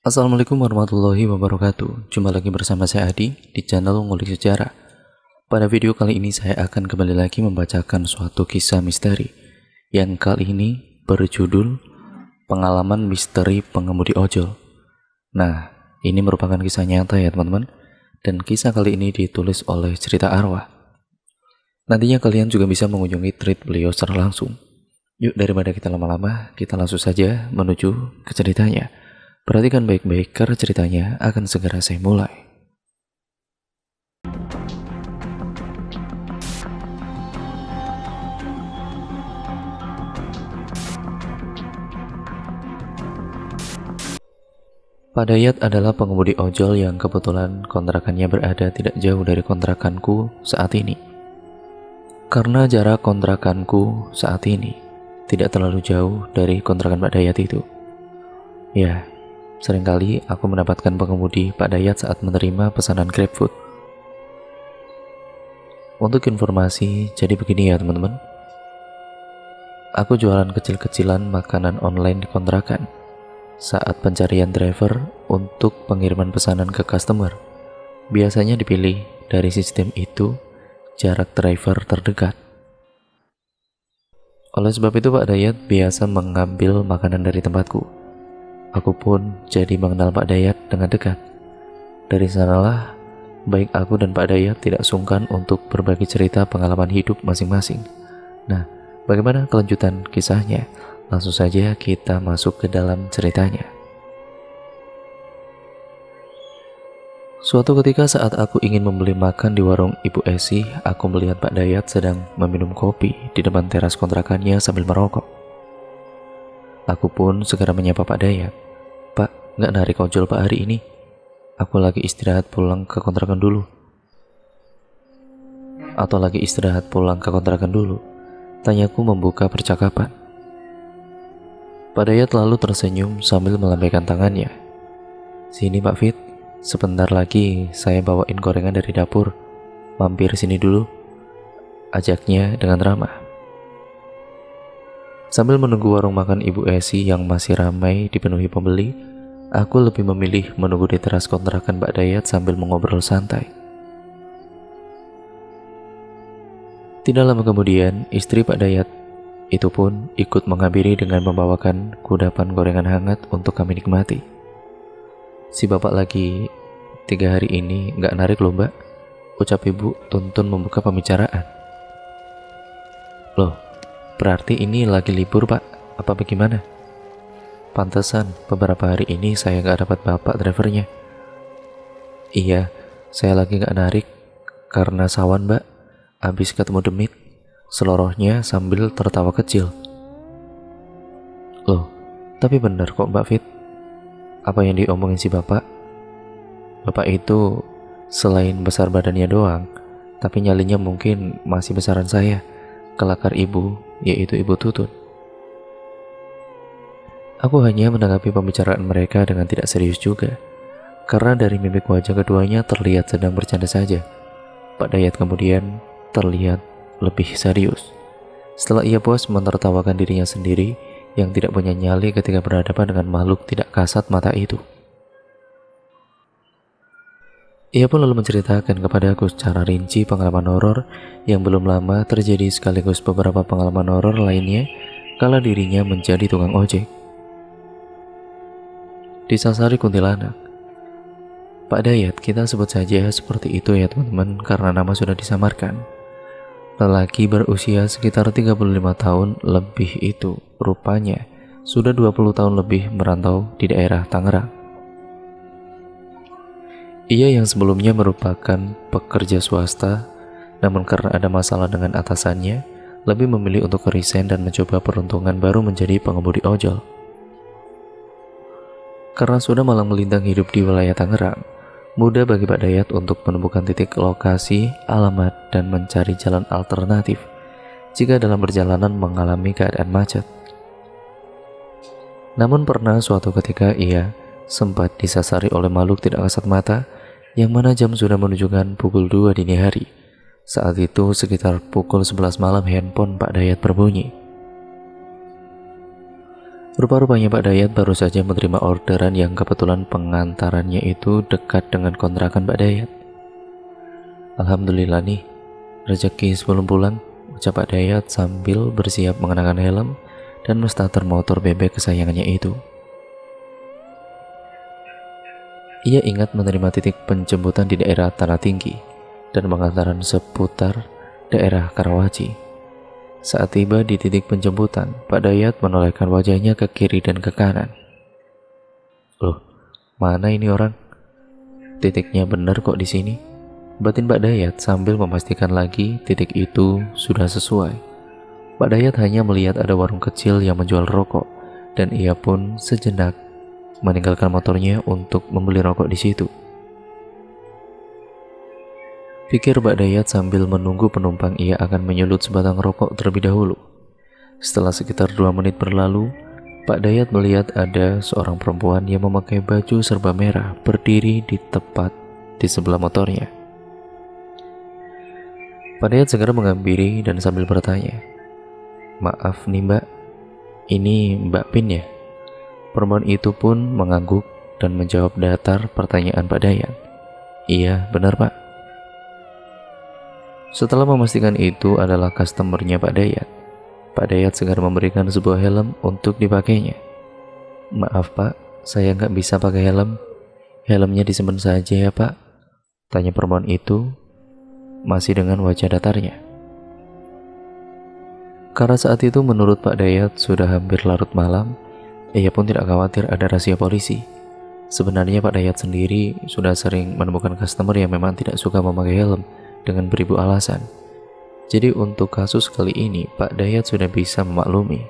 Assalamualaikum warahmatullahi wabarakatuh. Jumpa lagi bersama saya Adi di channel Ngulik Sejarah. Pada video kali ini saya akan kembali lagi membacakan suatu kisah misteri yang kali ini berjudul Pengalaman Misteri Pengemudi Ojol. Nah, ini merupakan kisah nyata ya teman-teman, dan kisah kali ini ditulis oleh Cerita Arwah. Nantinya kalian juga bisa mengunjungi tweet beliau secara langsung. Yuk, daripada kita lama-lama, kita langsung saja menuju ke ceritanya. Perhatikan baik-baik karena ceritanya akan segera saya mulai. Pak Dayat adalah pengemudi ojol yang kebetulan kontrakannya berada tidak jauh dari kontrakanku saat ini. Karena jarak kontrakanku saat ini tidak terlalu jauh dari kontrakan Pak Dayat itu. Ya, seringkali aku mendapatkan pengemudi Pak Dayat saat menerima pesanan GrabFood. Untuk informasi, jadi begini ya teman-teman. Aku jualan kecil-kecilan makanan online di kontrakan. Saat pencarian driver untuk pengiriman pesanan ke customer, biasanya dipilih dari sistem itu jarak driver terdekat. Oleh sebab itu Pak Dayat biasa mengambil makanan dari tempatku. Aku pun jadi mengenal Pak Dayat dengan dekat. Dari sanalah, baik aku dan Pak Dayat tidak sungkan untuk berbagi cerita pengalaman hidup masing-masing. Nah, bagaimana kelanjutan kisahnya? Langsung saja kita masuk ke dalam ceritanya. Suatu ketika saat aku ingin membeli makan di warung Ibu Esi, aku melihat Pak Dayat sedang meminum kopi di depan teras kontrakannya sambil merokok. Aku pun segera menyapa Pak Dayat. "Pak, nggak narik ojol Pak hari ini? Aku lagi istirahat pulang ke kontrakan dulu." "Atau lagi istirahat pulang ke kontrakan dulu?" tanyaku membuka percakapan. Pak Dayat lalu tersenyum sambil melambaikan tangannya. "Sini Pak Fit, sebentar lagi saya bawain gorengan dari dapur. Mampir sini dulu," ajaknya dengan ramah. Sambil menunggu warung makan Ibu Esi yang masih ramai dipenuhi pembeli, aku lebih memilih menunggu di teras kontrakan Pak Dayat sambil mengobrol santai. Tidak lama kemudian, istri Pak Dayat itu pun ikut menghampiri dengan membawakan kudapan gorengan hangat untuk kami nikmati. "Si bapak lagi 3 hari ini nggak narik loh mbak," ucap ibu tuntun membuka pembicaraan. "Loh, berarti ini lagi libur pak, apa bagaimana? Pantesan beberapa hari ini saya nggak dapat bapak drivernya." "Iya, saya lagi nggak narik karena sawan mbak, habis ketemu demit," selorohnya sambil tertawa kecil. "Loh, tapi benar kok Mbak Fit, apa yang diomongin si bapak? Bapak itu selain besar badannya doang, tapi nyalinya mungkin masih besaran saya, kelakar ibu, yaitu Ibu Tutut." Aku hanya menanggapi pembicaraan mereka dengan tidak serius juga, karena dari mimik wajah keduanya terlihat sedang bercanda saja. Pak Dayat kemudian terlihat lebih serius. Setelah ia puas menertawakan dirinya sendiri yang tidak punya nyali ketika berhadapan dengan makhluk tidak kasat mata itu. Ia pun lalu menceritakan kepadaku secara rinci pengalaman horor yang belum lama terjadi sekaligus beberapa pengalaman horor lainnya kala dirinya menjadi tukang ojek. Disasari kuntilanak. Pak Dayat, kita sebut saja seperti itu ya teman-teman karena nama sudah disamarkan. Lelaki berusia sekitar 35 tahun lebih itu rupanya sudah 20 tahun lebih merantau di daerah Tangerang. Ia yang sebelumnya merupakan pekerja swasta, namun karena ada masalah dengan atasannya, lebih memilih untuk resign dan mencoba peruntungan baru menjadi pengemudi ojol. Karena sudah malang melintang hidup di wilayah Tangerang, mudah bagi Pak Dayat untuk menemukan titik lokasi, alamat, dan mencari jalan alternatif jika dalam perjalanan mengalami keadaan macet. Namun pernah suatu ketika ia sempat disasari oleh makhluk tidak kasat mata yang mana jam sudah menunjukkan pukul 2 dini hari. Saat itu sekitar pukul 11 malam handphone Pak Dayat berbunyi. Rupa-rupanya Pak Dayat baru saja menerima orderan yang kebetulan pengantarannya itu dekat dengan kontrakan Pak Dayat. Alhamdulillah nih, rezeki sebelum pulang, ucap Pak Dayat sambil bersiap mengenakan helm dan menstarter motor bebek kesayangannya itu. Ia ingat menerima titik penjemputan di daerah Tanah Tinggi dan pengantaran seputar daerah Karawaci. Saat tiba di titik penjemputan, Pak Dayat menolehkan wajahnya ke kiri dan ke kanan. Loh, mana ini orang? Titiknya benar kok di sini. Batin Pak Dayat sambil memastikan lagi titik itu sudah sesuai. Pak Dayat hanya melihat ada warung kecil yang menjual rokok, dan ia pun sejenak meninggalkan motornya untuk membeli rokok di situ. Pikir Pak Dayat sambil menunggu penumpang, ia akan menyulut sebatang rokok terlebih dahulu. Setelah sekitar 2 menit berlalu, Pak Dayat melihat ada seorang perempuan yang memakai baju serba merah berdiri di tepat di sebelah motornya. Pak Dayat segera menghampiri dan sambil bertanya, "Maaf nih Mbak, ini Mbak Pin ya?" Perempuan itu pun mengangguk dan menjawab datar pertanyaan Pak Dayat. "Iya, benar Pak." Setelah memastikan itu adalah customernya Pak Dayat segera memberikan sebuah helm untuk dipakainya. "Maaf Pak, saya nggak bisa pakai helm. Helmnya disimpan saja ya Pak," tanya perempuan itu masih dengan wajah datarnya. Karena saat itu menurut Pak Dayat sudah hampir larut malam, ia pun tidak khawatir ada rahasia polisi. Sebenarnya Pak Dayat sendiri sudah sering menemukan customer yang memang tidak suka memakai helm dengan beribu alasan. Jadi untuk kasus kali ini Pak Dayat sudah bisa memaklumi.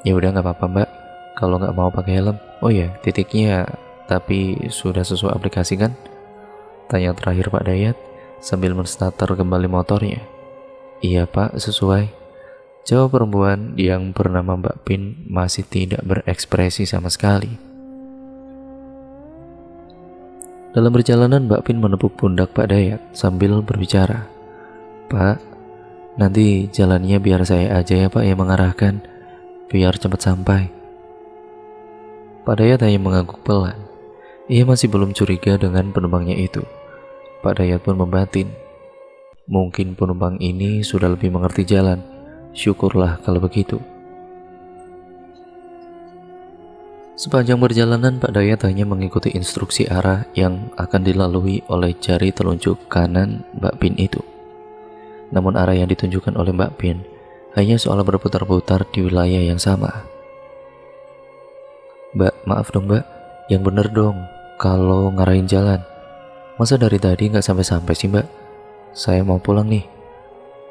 "Ya udah nggak apa-apa Mbak, kalau nggak mau pakai helm." "Oh ya, titiknya tapi sudah sesuai aplikasi kan?" tanya terakhir Pak Dayat sambil menstarter kembali motornya. "Iya Pak, sesuai," jawab perempuan yang bernama Mbak Pin masih tidak berekspresi sama sekali. Dalam perjalanan, Mbak Pin menepuk pundak Pak Dayat sambil berbicara, "Pak, nanti jalannya biar saya aja ya Pak yang mengarahkan, biar cepat sampai." Pak Dayat hanya mengangguk pelan. Ia masih belum curiga dengan penumpangnya itu. Pak Dayat pun membatin, mungkin penumpang ini sudah lebih mengerti jalan. Syukurlah kalau begitu. Sepanjang perjalanan, Pak Dayat hanya mengikuti instruksi arah yang akan dilalui oleh jari telunjuk kanan Mbak Pin itu. Namun arah yang ditunjukkan oleh Mbak Pin hanya soal berputar-putar di wilayah yang sama. "Mbak, maaf dong Mbak, yang bener dong kalau ngarahin jalan. Masa dari tadi nggak sampai-sampai sih Mbak? Saya mau pulang nih.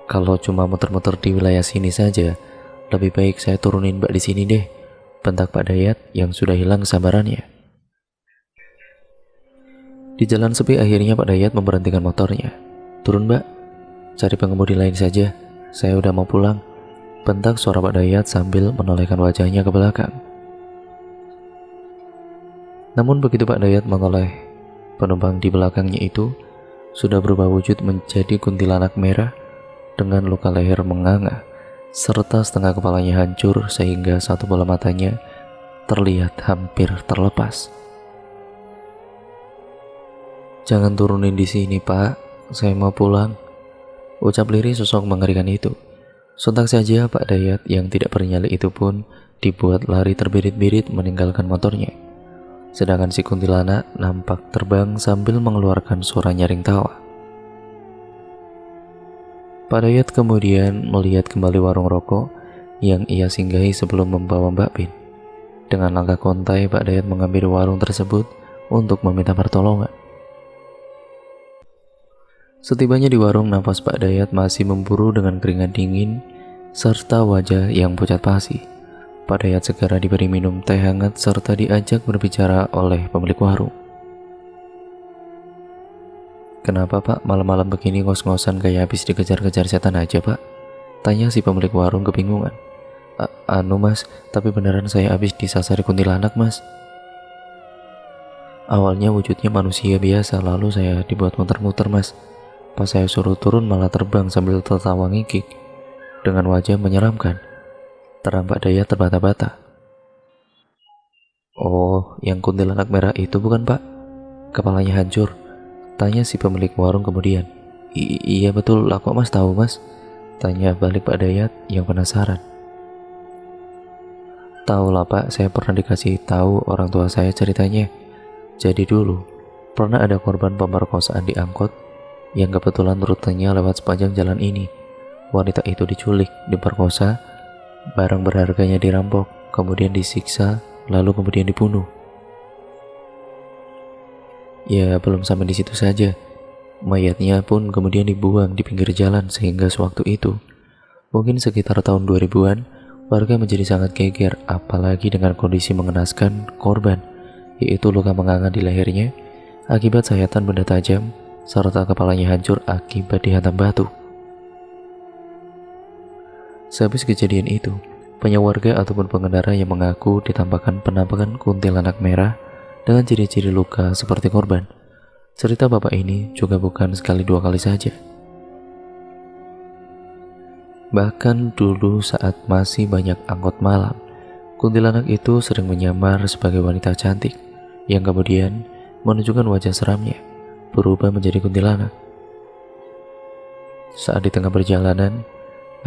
Kalau cuma muter-muter di wilayah sini saja, lebih baik saya turunin Mbak di sini deh," bentak Pak Dayat yang sudah hilang kesabarannya. Di jalan sepi akhirnya Pak Dayat memberhentikan motornya. "Turun Mbak, cari pengemudi lain saja, saya udah mau pulang," bentak suara Pak Dayat sambil menolehkan wajahnya ke belakang. Namun begitu Pak Dayat menoleh, penumpang di belakangnya itu sudah berubah wujud menjadi kuntilanak merah dengan luka leher menganga, serta setengah kepalanya hancur sehingga satu bola matanya terlihat hampir terlepas. "Jangan turunin di sini Pak, saya mau pulang," ucap lirih sosok mengerikan itu. Sontak saja Pak Dayat yang tidak bernyali itu pun dibuat lari terbirit-birit meninggalkan motornya. Sedangkan si kuntilanak nampak terbang sambil mengeluarkan suara nyaring tawa. Pak Dayat kemudian melihat kembali warung rokok yang ia singgahi sebelum membawa Mbak Pin. Dengan langkah kontai, Pak Dayat mengambil warung tersebut untuk meminta pertolongan. Setibanya di warung, nafas Pak Dayat masih memburu dengan keringat dingin serta wajah yang pucat pasi. Pak Dayat segera diberi minum teh hangat serta diajak berbicara oleh pemilik warung. "Kenapa Pak, malam-malam begini ngos-ngosan kayak habis dikejar-kejar setan aja Pak?" tanya si pemilik warung kebingungan. Anu Mas, tapi beneran saya habis disasari kuntilanak Mas. Awalnya wujudnya manusia biasa, lalu saya dibuat muter-muter Mas. Pas saya suruh turun malah terbang sambil tertawa ngikik dengan wajah menyeramkan. Terang Pak Dayat terbata-bata. "Oh, yang kuntilanak merah itu bukan Pak? Kepalanya hancur?" tanya si pemilik warung kemudian. Iya betul lah, kok Mas tahu Mas?" tanya balik Pak Dayat yang penasaran. "Tahu lah Pak, saya pernah dikasih tahu orang tua saya ceritanya. Jadi dulu, pernah ada korban pemerkosaan di angkot yang kebetulan rutenya lewat sepanjang jalan ini. Wanita itu diculik, diperkosa, barang berharganya dirampok, kemudian disiksa, lalu kemudian dibunuh. Ya, belum sampai di situ saja. Mayatnya pun kemudian dibuang di pinggir jalan sehingga sewaktu itu, mungkin sekitar tahun 2000-an, warga menjadi sangat geger apalagi dengan kondisi mengenaskan korban, yaitu luka menganga di lehernya akibat sayatan benda tajam serta kepalanya hancur akibat dihantam batu. Sehabis kejadian itu, banyak warga ataupun pengendara yang mengaku ditampakkan penampakan kuntilanak merah dengan ciri-ciri luka seperti korban. Cerita bapak ini juga bukan sekali dua kali saja. Bahkan dulu saat masih banyak angkot malam, kuntilanak itu sering menyamar sebagai wanita cantik yang kemudian menunjukkan wajah seramnya berubah menjadi kuntilanak. Saat di tengah perjalanan,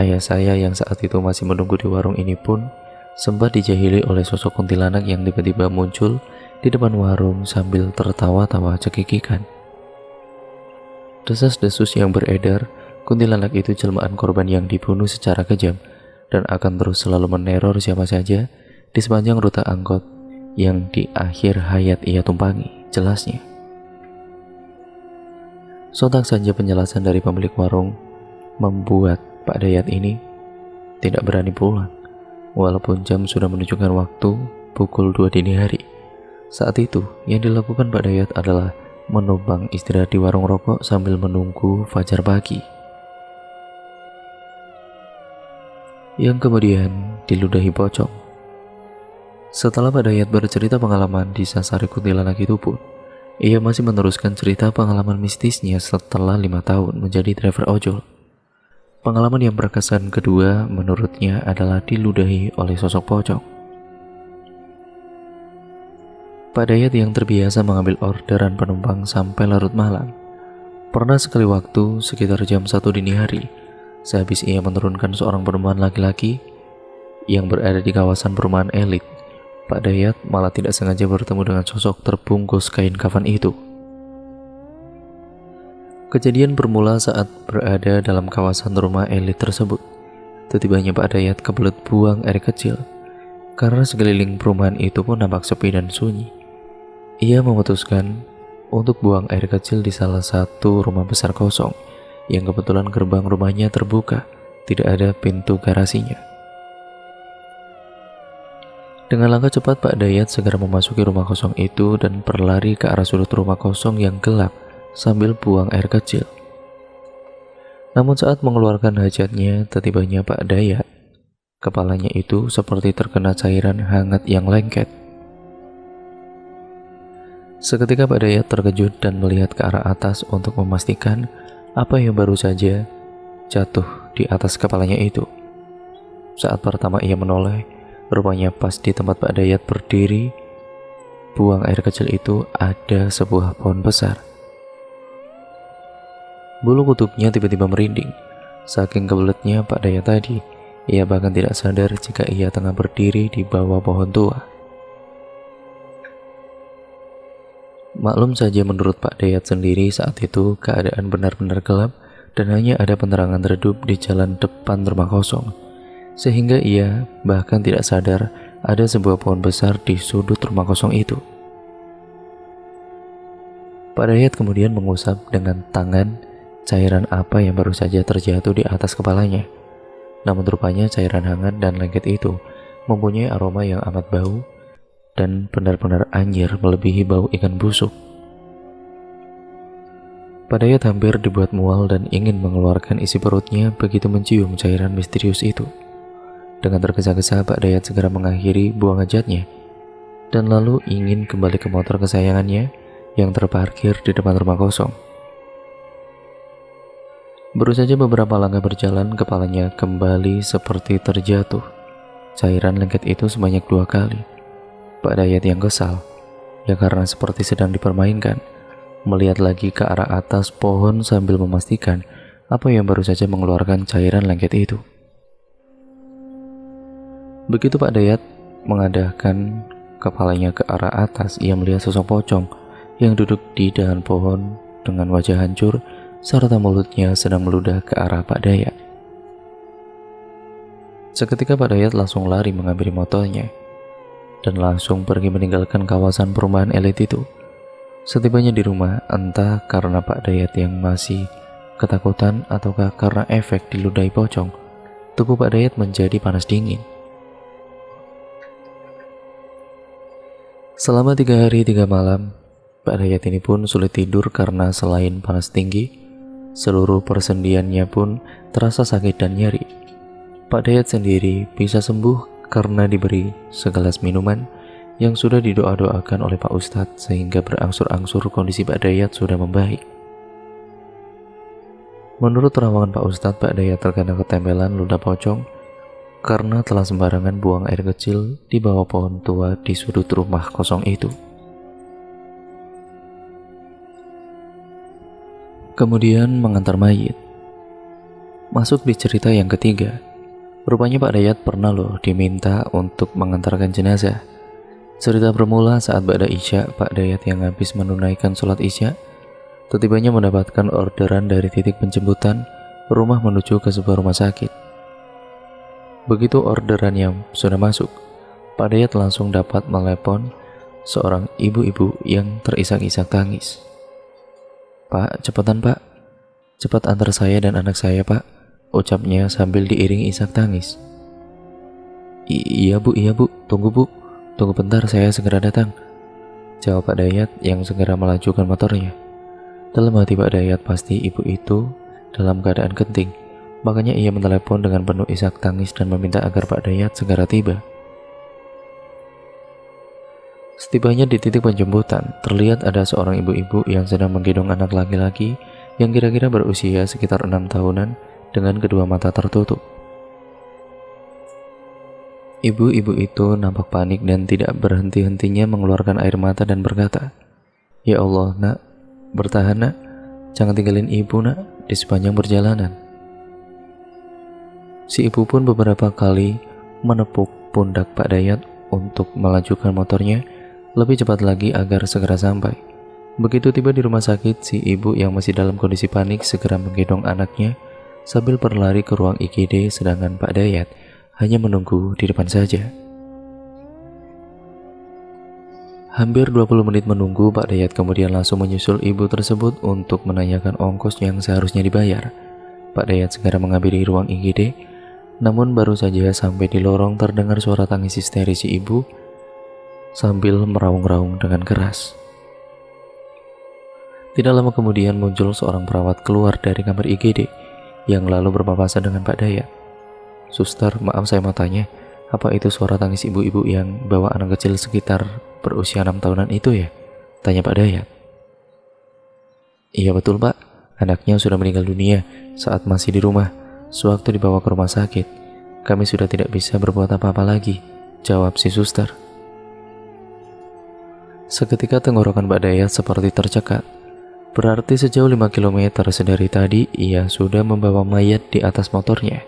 ayah saya yang saat itu masih menunggu di warung ini pun sempat dijahili oleh sosok kuntilanak yang tiba-tiba muncul di depan warung sambil tertawa-tawa cekikikan. Desas-desus yang beredar, kuntilanak itu jelmaan korban yang dibunuh secara kejam dan akan terus selalu meneror siapa saja di sepanjang rute angkot yang di akhir hayat ia tumpangi, jelasnya. Sontak saja penjelasan dari pemilik warung membuat Pak Dayat ini tidak berani pulang, walaupun jam sudah menunjukkan waktu pukul 2 dini hari. Saat itu, yang dilakukan Pak Dayat adalah menumpang istirahat di warung rokok sambil menunggu fajar pagi, yang kemudian diludahi pocong. Setelah Pak Dayat bercerita pengalaman disasari kuntilanak itu pun, ia masih meneruskan cerita pengalaman mistisnya setelah 5 tahun menjadi driver ojol. Pengalaman yang berkesan kedua menurutnya adalah diludahi oleh sosok pocong. Pak Dayat yang terbiasa mengambil orderan penumpang sampai larut malam, pernah sekali waktu sekitar jam 1 dini hari, sehabis ia menurunkan seorang perumahan laki-laki yang berada di kawasan perumahan elit, Pak Dayat malah tidak sengaja bertemu dengan sosok terbungkus kain kafan itu. Kejadian bermula saat berada dalam kawasan rumah elit tersebut. Setibanya Pak Dayat kebelet buang air kecil, karena sekeliling perumahan itu pun nampak sepi dan sunyi. Ia memutuskan untuk buang air kecil di salah satu rumah besar kosong yang kebetulan gerbang rumahnya terbuka, tidak ada pintu garasinya. Dengan langkah cepat Pak Dayat segera memasuki rumah kosong itu dan berlari ke arah sudut rumah kosong yang gelap sambil buang air kecil. Namun saat mengeluarkan hajatnya, setibanya Pak Dayat, kepalanya itu seperti terkena cairan hangat yang lengket. Seketika Pak Dayat terkejut dan melihat ke arah atas untuk memastikan apa yang baru saja jatuh di atas kepalanya itu. Saat pertama ia menoleh, rupanya pas di tempat Pak Dayat berdiri buang air kecil itu ada sebuah pohon besar. Bulu kutubnya tiba-tiba merinding. Saking kebeletnya Pak Dayat tadi, ia bahkan tidak sadar jika ia tengah berdiri di bawah pohon tua. Maklum saja menurut Pak Dayat sendiri saat itu keadaan benar-benar gelap dan hanya ada penerangan redup di jalan depan rumah kosong, sehingga ia bahkan tidak sadar ada sebuah pohon besar di sudut rumah kosong itu. Pak Dayat kemudian mengusap dengan tangan cairan apa yang baru saja terjatuh di atas kepalanya. Namun rupanya cairan hangat dan lengket itu mempunyai aroma yang amat bau dan benar-benar anjir melebihi bau ikan busuk. Pak Dayat hampir dibuat mual dan ingin mengeluarkan isi perutnya begitu mencium cairan misterius itu. Dengan tergesa-gesa Pak Dayat segera mengakhiri buang hajatnya dan lalu ingin kembali ke motor kesayangannya yang terparkir di depan rumah kosong. Baru saja beberapa langkah berjalan, kepalanya kembali seperti terjatuh. cairan lengket itu sebanyak 2 kali. Pak Dayat yang kesal, ya karena seperti sedang dipermainkan, melihat lagi ke arah atas pohon sambil memastikan apa yang baru saja mengeluarkan cairan lengket itu. Begitu Pak Dayat mengadahkan kepalanya ke arah atas, ia melihat sosok pocong yang duduk di dahan pohon dengan wajah hancur serta mulutnya sedang meludah ke arah Pak Dayat. Seketika Pak Dayat langsung lari mengambil motornya dan langsung pergi meninggalkan kawasan perumahan elit itu. Setibanya di rumah, entah karena Pak Dayat yang masih ketakutan ataukah karena efek diludahi pocong, tubuh Pak Dayat menjadi panas dingin. Selama 3 hari 3 malam, Pak Dayat ini pun sulit tidur karena selain panas tinggi, seluruh persendiannya pun terasa sakit dan nyeri. Pak Dayat sendiri bisa sembuh karena diberi segelas minuman yang sudah didoa-doakan oleh Pak Ustadz, sehingga berangsur-angsur kondisi Pak Dayat sudah membaik. Menurut terawangan Pak Ustadz, Pak Dayat terkena ketempelan ludah pocong karena telah sembarangan buang air kecil di bawah pohon tua di sudut rumah kosong itu. Kemudian mengantar mayit. Masuk di cerita yang ketiga. Rupanya Pak Dayat pernah loh diminta untuk mengantarkan jenazah. Cerita bermula saat ba'da Isya, Pak Dayat yang habis menunaikan sholat Isya, tiba-tibanya mendapatkan orderan dari titik penjemputan rumah menuju ke sebuah rumah sakit. Begitu orderan yang sudah masuk, Pak Dayat langsung dapat melepon seorang ibu-ibu yang terisak-isak tangis. "Pak, cepetan Pak, cepat antar saya dan anak saya Pak," ucapnya sambil diiringi isak tangis. Iya bu, tunggu bu, tunggu bentar, saya segera datang," jawab Pak Dayat yang segera melajukan motornya. Dalam hati Pak Dayat pasti ibu itu dalam keadaan genting, makanya ia menelepon dengan penuh isak tangis dan meminta agar Pak Dayat segera tiba. Setibanya di titik penjemputan, terlihat ada seorang ibu-ibu yang sedang menggendong anak laki-laki yang kira-kira berusia sekitar 6 tahunan dengan kedua mata tertutup. Ibu-ibu itu nampak panik dan tidak berhenti-hentinya mengeluarkan air mata dan berkata, "Ya Allah nak, bertahan nak, jangan tinggalin ibu nak di sepanjang perjalanan." Si ibu pun beberapa kali menepuk pundak Pak Dayat untuk melajukan motornya lebih cepat lagi agar segera sampai. Begitu tiba di rumah sakit, si ibu yang masih dalam kondisi panik segera menggendong anaknya sambil berlari ke ruang IGD, sedangkan Pak Dayat hanya menunggu di depan saja. Hampir 20 menit menunggu, Pak Dayat kemudian langsung menyusul ibu tersebut untuk menanyakan ongkos yang seharusnya dibayar. Pak Dayat segera menghampiri ruang IGD, namun baru saja sampai di lorong terdengar suara tangis histeris si ibu sambil meraung-raung dengan keras. Tidak lama kemudian muncul seorang perawat keluar dari kamar IGD yang lalu berpapasan dengan Pak Dayat. "Suster, maaf saya mau tanya, apa itu suara tangis ibu-ibu yang bawa anak kecil sekitar berusia 6 tahunan itu ya?" tanya Pak Dayat. "Iya betul Pak, anaknya sudah meninggal dunia saat masih di rumah. Sewaktu dibawa ke rumah sakit, kami sudah tidak bisa berbuat apa-apa lagi," jawab si suster. Seketika tenggorokan Pak Dayat seperti tercekat. Berarti sejauh 5 km sedari tadi ia sudah membawa mayat di atas motornya.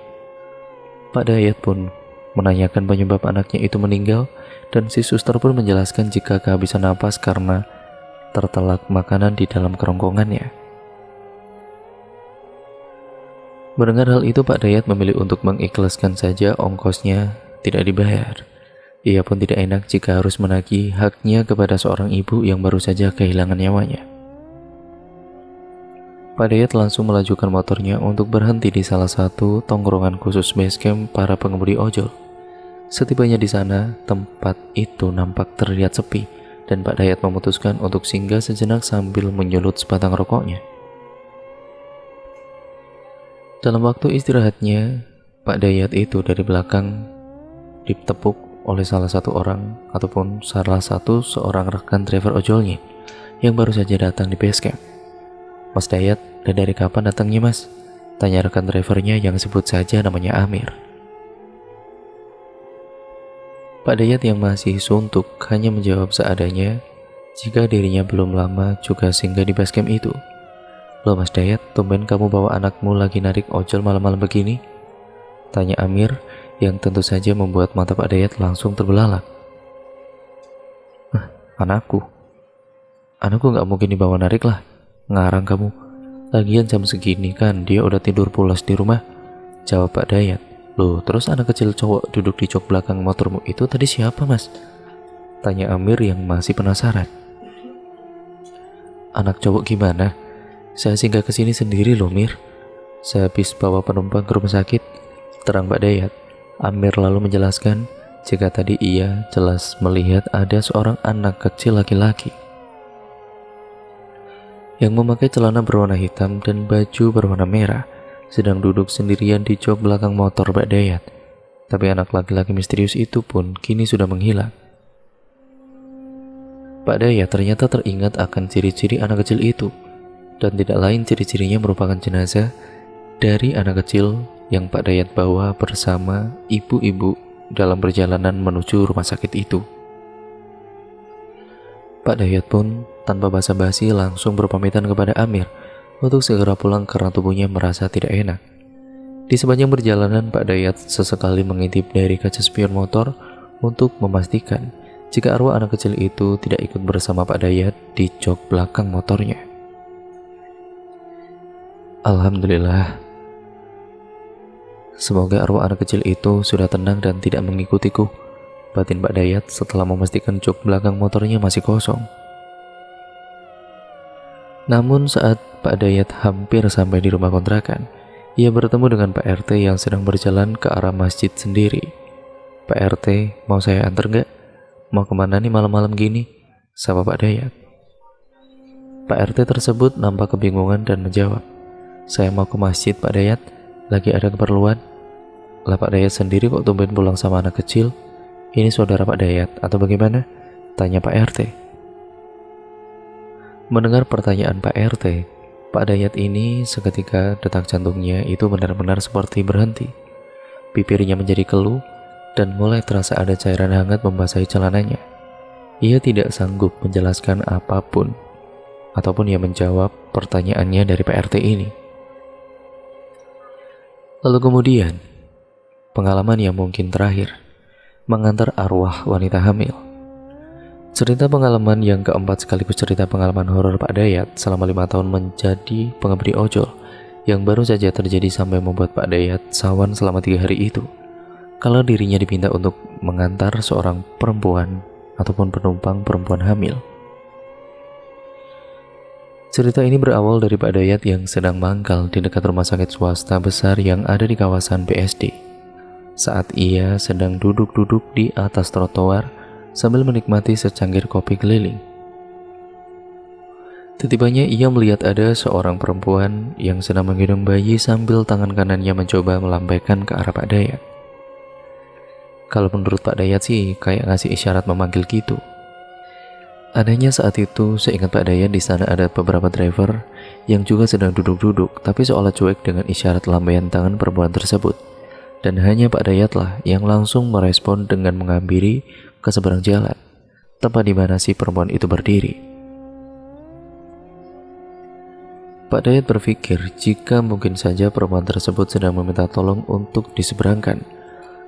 Pak Dayat pun menanyakan penyebab anaknya itu meninggal, dan si suster pun menjelaskan jika kehabisan napas karena tertelak makanan di dalam kerongkongannya. Mendengar hal itu, Pak Dayat memilih untuk mengikhlaskan saja ongkosnya tidak dibayar. Ia pun tidak enak jika harus menagih haknya kepada seorang ibu yang baru saja kehilangan nyawanya. Pak Dayat langsung melajukan motornya untuk berhenti di salah satu tongkrongan khusus basecamp para pengemudi ojol. Setibanya di sana, tempat itu nampak terlihat sepi, dan Pak Dayat memutuskan untuk singgah sejenak sambil menyulut sebatang rokoknya. Dalam waktu istirahatnya, Pak Dayat itu dari belakang ditepuk oleh salah satu seorang rekan driver ojolnya yang baru saja datang di basecamp. "Mas Dayat, dan dari kapan datangnya mas?" tanya rekan drivernya yang sebut saja namanya Amir. Pak Dayat yang masih suntuk hanya menjawab seadanya jika dirinya belum lama juga singgah di base camp itu. "Loh Mas Dayat, tumben kamu bawa anakmu lagi narik ojol malam-malam begini?" tanya Amir yang tentu saja membuat mata Pak Dayat langsung terbelalak. Anakku? Anakku nggak mungkin dibawa narik lah, ngarang kamu. Lagian jam segini kan dia udah tidur pulas di rumah, jawab Pak Dayat. "Loh, terus anak kecil cowok duduk di jok belakang motormu itu tadi siapa Mas?" tanya Amir yang masih penasaran. "Anak cowok gimana? Saya singgah ke sini sendiri loh Mir. Saya habis bawa penumpang ke rumah sakit," terang Pak Dayat. Amir lalu menjelaskan jika tadi ia jelas melihat ada seorang anak kecil laki-laki yang memakai celana berwarna hitam dan baju berwarna merah sedang duduk sendirian di jok belakang motor Pak Dayat. Tapi anak laki-laki misterius itu pun kini sudah menghilang. Pak Dayat ternyata teringat akan ciri-ciri anak kecil itu, dan tidak lain ciri-cirinya merupakan jenazah dari anak kecil yang Pak Dayat bawa bersama ibu-ibu dalam perjalanan menuju rumah sakit itu. Pak Dayat pun tanpa basa-basi langsung berpamitan kepada Amir untuk segera pulang karena tubuhnya merasa tidak enak. Di sepanjang perjalanan, Pak Dayat sesekali mengintip dari kaca spion motor untuk memastikan jika arwah anak kecil itu tidak ikut bersama Pak Dayat di jok belakang motornya. Alhamdulillah, semoga arwah anak kecil itu sudah tenang dan tidak mengikutiku, batin Pak Dayat setelah memastikan jok belakang motornya masih kosong. Namun saat Pak Dayat hampir sampai di rumah kontrakan, ia bertemu dengan Pak RT yang sedang berjalan ke arah masjid sendiri. "Pak RT, mau saya antar nggak? Mau kemana nih malam-malam gini?" sapa Pak Dayat. Pak RT tersebut nampak kebingungan dan menjawab, "Saya mau ke masjid Pak Dayat, lagi ada keperluan." "Lah Pak Dayat sendiri kok tumben pulang sama anak kecil? Ini saudara Pak Dayat atau bagaimana?" tanya Pak RT. Mendengar pertanyaan Pak RT, Pak Dayat ini seketika detak jantungnya itu benar-benar seperti berhenti. Bibirnya menjadi keluh dan mulai terasa ada cairan hangat membasahi celananya. Ia tidak sanggup menjelaskan apapun ataupun ia menjawab pertanyaannya dari Pak RT ini. Lalu kemudian, pengalaman yang mungkin terakhir, mengantar arwah wanita hamil. Cerita pengalaman yang keempat sekaligus cerita pengalaman horor Pak Dayat selama 5 tahun menjadi pengemudi ojol yang baru saja terjadi sampai membuat Pak Dayat sawan selama 3 hari itu. Kalau dirinya dipinta untuk mengantar seorang perempuan ataupun penumpang perempuan hamil. Cerita ini berawal dari Pak Dayat yang sedang mangkal di dekat rumah sakit swasta besar yang ada di kawasan BSD. Saat ia sedang duduk-duduk di atas trotoar sambil menikmati secangkir kopi keliling. Tiba-tiba ia melihat ada seorang perempuan yang sedang menggendong bayi sambil tangan kanannya mencoba melambaikan ke arah Pak Dayat. Kalau menurut Pak Dayat sih kayak ngasih isyarat memanggil gitu. Adanya saat itu seingat Pak Dayat di sana ada beberapa driver yang juga sedang duduk-duduk tapi seolah cuek dengan isyarat lambaian tangan perempuan tersebut. Dan hanya Pak Dayatlah yang langsung merespon dengan menghampiri ke seberang jalan, tempat di mana si perempuan itu berdiri. Pak Dayat berpikir jika mungkin saja perempuan tersebut sedang meminta tolong untuk diseberangkan,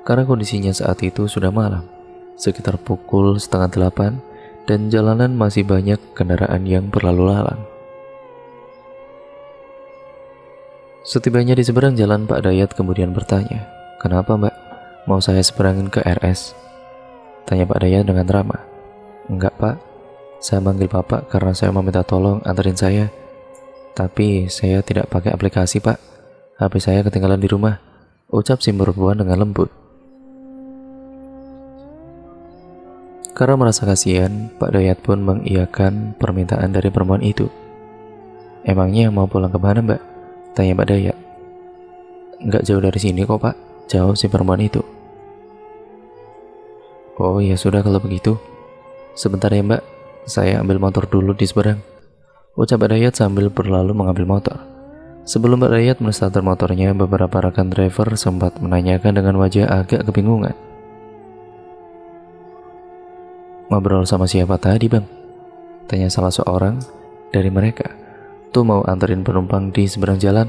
karena kondisinya saat itu sudah malam, sekitar pukul 7:30 dan jalanan masih banyak kendaraan yang berlalu lalang. Setibanya di seberang jalan, Pak Dayat kemudian bertanya, "Kenapa Mbak? Mau saya seberangin ke RS?" tanya Pak Dayat dengan ramah. "Enggak Pak, saya manggil Bapak karena saya meminta tolong anterin saya. Tapi saya tidak pakai aplikasi Pak, HP saya ketinggalan di rumah," ucap si perempuan dengan lembut. Karena merasa kasihan, Pak Dayat pun mengiyakan permintaan dari perempuan itu. "Emangnya mau pulang kemana Mbak?" tanya Pak Dayat. "Enggak jauh dari sini kok Pak," jawab si perempuan itu. "Oh ya sudah kalau begitu. Sebentar ya Mbak, saya ambil motor dulu di seberang," ucap Pak Dayat sambil berlalu mengambil motor. Sebelum Pak Dayat menstarter motornya, beberapa rekan driver sempat menanyakan dengan wajah agak kebingungan, Ngobrol sama siapa tadi bang? Tanya salah seorang dari mereka. Tuh mau anterin penumpang di seberang jalan,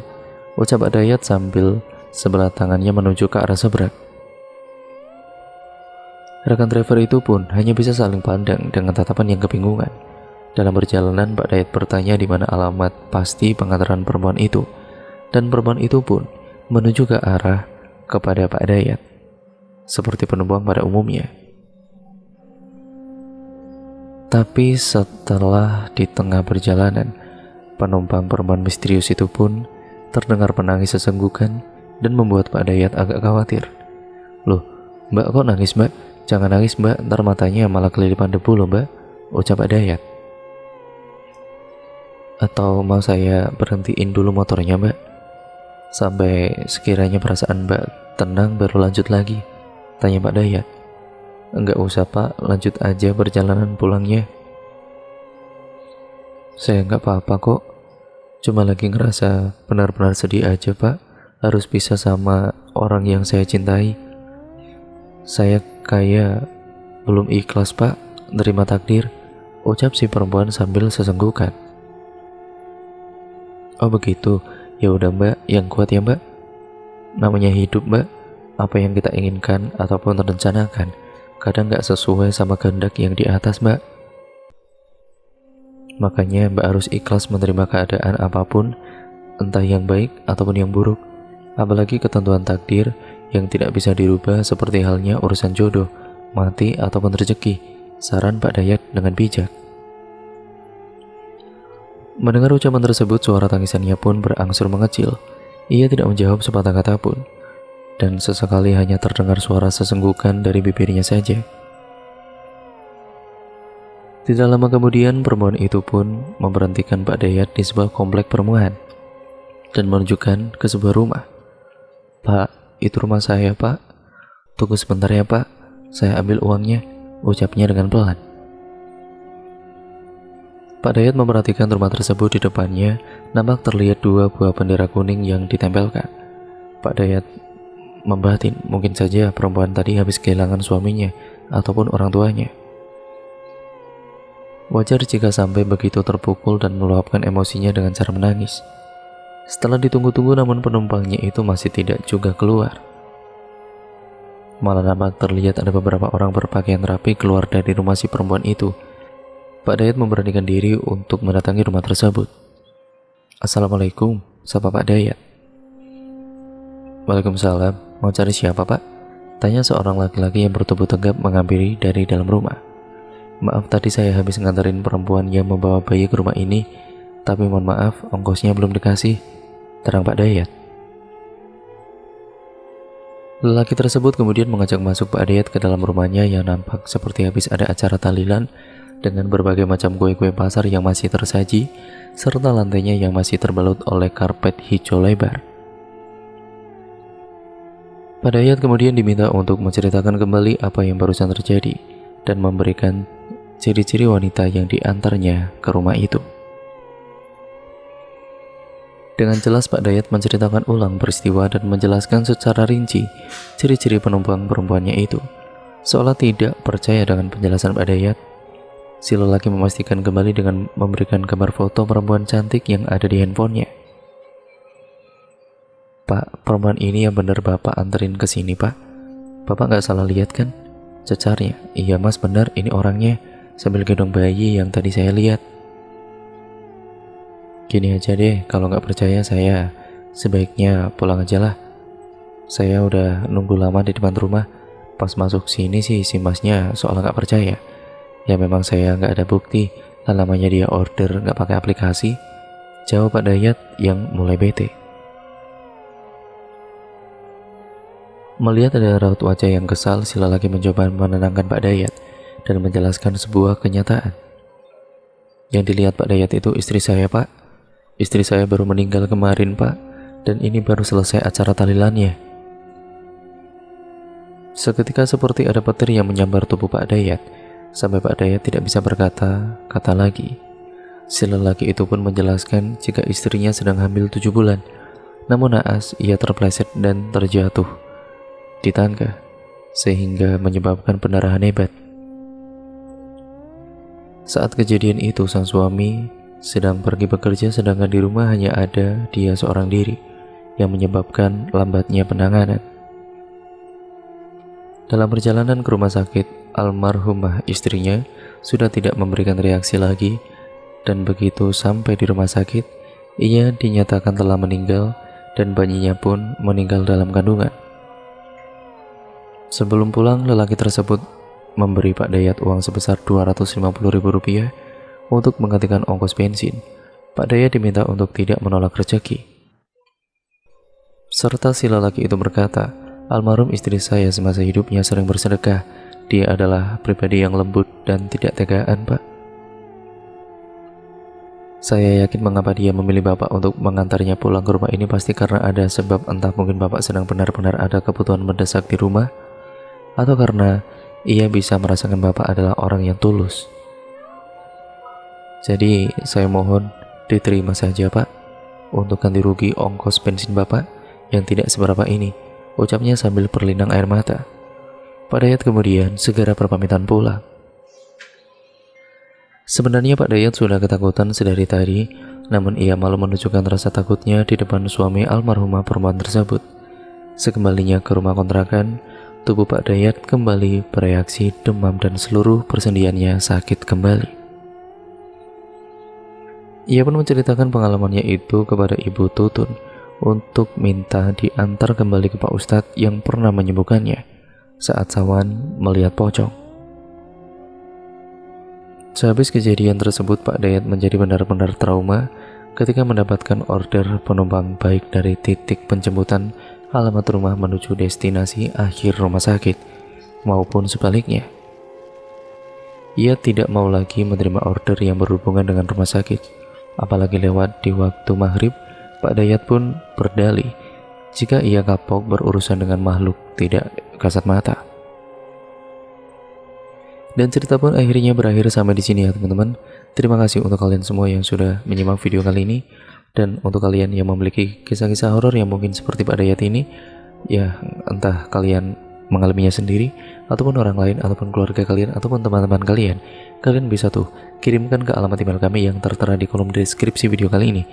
ucap Pak Dayat sambil sebelah tangannya menuju ke arah seberang. Rekan driver itu pun hanya bisa saling pandang dengan tatapan yang kebingungan. Dalam perjalanan, Pak Dayat bertanya di mana alamat pasti pengantaran perempuan itu, dan perempuan itu pun menuju ke arah kepada Pak Dayat, seperti penumpang pada umumnya. Tapi setelah di tengah perjalanan, penumpang perempuan misterius itu pun terdengar menangis sesenggukan dan membuat Pak Dayat agak khawatir. Loh, mbak kok nangis mbak? Jangan nangis mbak, ntar matanya malah kelilipan debu loh mbak, ucap Pak Dayat. Atau mau saya berhentiin dulu motornya mbak? Sampai sekiranya perasaan mbak tenang baru lanjut lagi, tanya Pak Dayat. Enggak usah pak, lanjut aja perjalanan pulangnya. Saya enggak apa-apa kok, cuma lagi ngerasa benar-benar sedih aja pak, harus pisah sama orang yang saya cintai. Saya kayak belum ikhlas pak, nerima takdir, ucap si perempuan sambil sesenggukan. Oh begitu, ya udah mbak, yang kuat ya mbak. Namanya hidup mbak, apa yang kita inginkan ataupun rencanakan kadang gak sesuai sama kehendak yang di atas mbak. Makanya mbak harus ikhlas menerima keadaan apapun, entah yang baik ataupun yang buruk. Apalagi ketentuan takdir yang tidak bisa dirubah, seperti halnya urusan jodoh, mati ataupun rezeki, saran Pak Dayat dengan bijak. Mendengar ucapan tersebut, suara tangisannya pun berangsur mengecil. Ia tidak menjawab sepatah kata pun, dan sesekali hanya terdengar suara sesenggukan dari bibirnya saja. Tidak lama kemudian, perempuan itu pun memberhentikan Pak Dayat di sebuah komplek perumahan dan menunjukkan ke sebuah rumah. Pak, itu rumah saya pak. Tunggu sebentar ya pak, saya ambil uangnya, ucapnya dengan pelan. Pak Dayat memperhatikan rumah tersebut. Di depannya nampak terlihat 2 buah bendera kuning yang ditempelkan. Pak Dayat membatin, mungkin saja perempuan tadi habis kehilangan suaminya ataupun orang tuanya. Wajar jika sampai begitu terpukul dan meluapkan emosinya dengan cara menangis. Setelah ditunggu-tunggu, namun penumpangnya itu masih tidak juga keluar. Malah nampak terlihat ada beberapa orang berpakaian rapi keluar dari rumah si perempuan itu. Pak Dayat memberanikan diri untuk mendatangi rumah tersebut. Assalamualaikum, sapa Pak Dayat. Waalaikumsalam. Mau cari siapa pak? Tanya seorang laki-laki yang bertubuh tegap menghampiri dari dalam rumah. Maaf, tadi saya habis nganterin perempuan yang membawa bayi ke rumah ini, tapi mohon maaf, ongkosnya belum dikasih, terang Pak Dayat. Lelaki tersebut kemudian mengajak masuk Pak Dayat ke dalam rumahnya yang nampak seperti habis ada acara tahlilan, dengan berbagai macam kue-kue pasar yang masih tersaji, serta lantainya yang masih terbalut oleh karpet hijau lebar. Pak Dayat kemudian diminta untuk menceritakan kembali apa yang barusan terjadi dan memberikan ciri-ciri wanita yang diantarnya ke rumah itu. Dengan jelas Pak Dayat menceritakan ulang peristiwa dan menjelaskan secara rinci ciri-ciri penumpang perempuannya itu. Seolah tidak percaya dengan penjelasan Pak Dayat, si lelaki memastikan kembali dengan memberikan gambar foto perempuan cantik yang ada di handphonenya. Pak, perempuan ini yang benar bapak anterin ke sini pak. Bapak nggak salah lihat kan? Cecarnya. Iya mas, benar, ini orangnya, sambil gendong bayi yang tadi saya lihat. Gini aja deh, kalau nggak percaya saya sebaiknya pulang aja lah. Saya udah nunggu lama di depan rumah. Pas masuk sini sih si masnya soal nggak percaya. Ya memang saya nggak ada bukti, namanya dia order nggak pakai aplikasi, jawab Pak Dayat yang mulai bete. Melihat ada raut wajah yang kesal, si lelaki mencoba menenangkan Pak Dayat dan menjelaskan sebuah kenyataan. Yang dilihat Pak Dayat itu istri saya pak. Istri saya baru meninggal kemarin pak, dan ini baru selesai acara tahlilannya. Seketika seperti ada petir yang menyambar tubuh Pak Dayat, sampai Pak Dayat tidak bisa berkata-kata lagi. Si lelaki itu pun menjelaskan jika istrinya sedang hamil 7 bulan, namun naas ia terpleset dan terjatuh di tangga, sehingga menyebabkan pendarahan hebat. Saat kejadian itu sang suami sedang pergi bekerja, sedangkan di rumah hanya ada dia seorang diri, yang menyebabkan lambatnya penanganan. Dalam perjalanan ke rumah sakit, almarhumah istrinya sudah tidak memberikan reaksi lagi, dan begitu sampai di rumah sakit, ia dinyatakan telah meninggal dan bayinya pun meninggal dalam kandungan. Sebelum pulang, lelaki tersebut memberi Pak Dayat uang sebesar Rp250.000 untuk menggantikan ongkos bensin. Pak Dayat diminta untuk tidak menolak rezeki. Serta si lelaki itu berkata, "Almarhum istri saya semasa hidupnya sering bersedekah. Dia adalah pribadi yang lembut dan tidak tegaan, Pak. Saya yakin mengapa dia memilih Bapak untuk mengantarnya pulang ke rumah ini pasti karena ada sebab, entah mungkin Bapak sedang benar-benar ada kebutuhan mendesak di rumah, atau karena ia bisa merasakan Bapak adalah orang yang tulus. Jadi saya mohon diterima saja, Pak, untuk ganti rugi ongkos bensin Bapak yang tidak seberapa ini," ucapnya sambil berlinang air mata. Pak Dayat kemudian segera berpamitan pulang. Sebenarnya Pak Dayat sudah ketakutan sedari tadi, namun ia malu menunjukkan rasa takutnya di depan suami almarhumah perempuan tersebut. Sekembalinya ke rumah kontrakan, tubuh Pak Dayat kembali bereaksi demam dan seluruh persendiannya sakit kembali. Ia pun menceritakan pengalamannya itu kepada Ibu Tutun untuk minta diantar kembali ke Pak Ustadz yang pernah menyembuhkannya saat Sawan melihat pocong. Sehabis kejadian tersebut, Pak Dayat menjadi benar-benar trauma ketika mendapatkan order penumpang baik dari titik penjemputan alamat rumah menuju destinasi akhir rumah sakit, maupun sebaliknya. Ia tidak mau lagi menerima order yang berhubungan dengan rumah sakit, apalagi lewat di waktu maghrib. Pak Dayat pun berdalih jika ia kapok berurusan dengan makhluk tidak kasat mata. Dan cerita pun akhirnya berakhir sampai di sini ya teman-teman. Terima kasih untuk kalian semua yang sudah menyimak video kali ini, dan untuk kalian yang memiliki kisah-kisah horor yang mungkin seperti Pak Dayat ini, ya entah kalian mengalaminya sendiri ataupun orang lain ataupun keluarga kalian ataupun teman-teman kalian, kalian bisa tuh kirimkan ke alamat email kami yang tertera di kolom deskripsi video kali ini.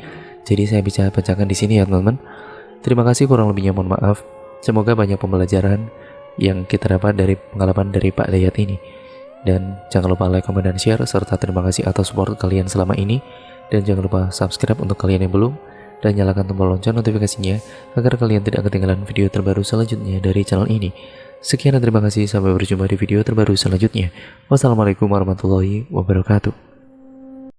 Jadi saya bisa bacakan di sini ya teman-teman. Terima kasih, kurang lebihnya mohon maaf. Semoga banyak pembelajaran yang kita dapat dari pengalaman dari Pak Dayat ini. Dan jangan lupa like, comment, dan share, serta terima kasih atas support kalian selama ini. Dan jangan lupa subscribe untuk kalian yang belum, dan nyalakan tombol lonceng notifikasinya agar kalian tidak ketinggalan video terbaru selanjutnya dari channel ini. Sekian dan terima kasih, sampai berjumpa di video terbaru selanjutnya. Wassalamualaikum warahmatullahi wabarakatuh.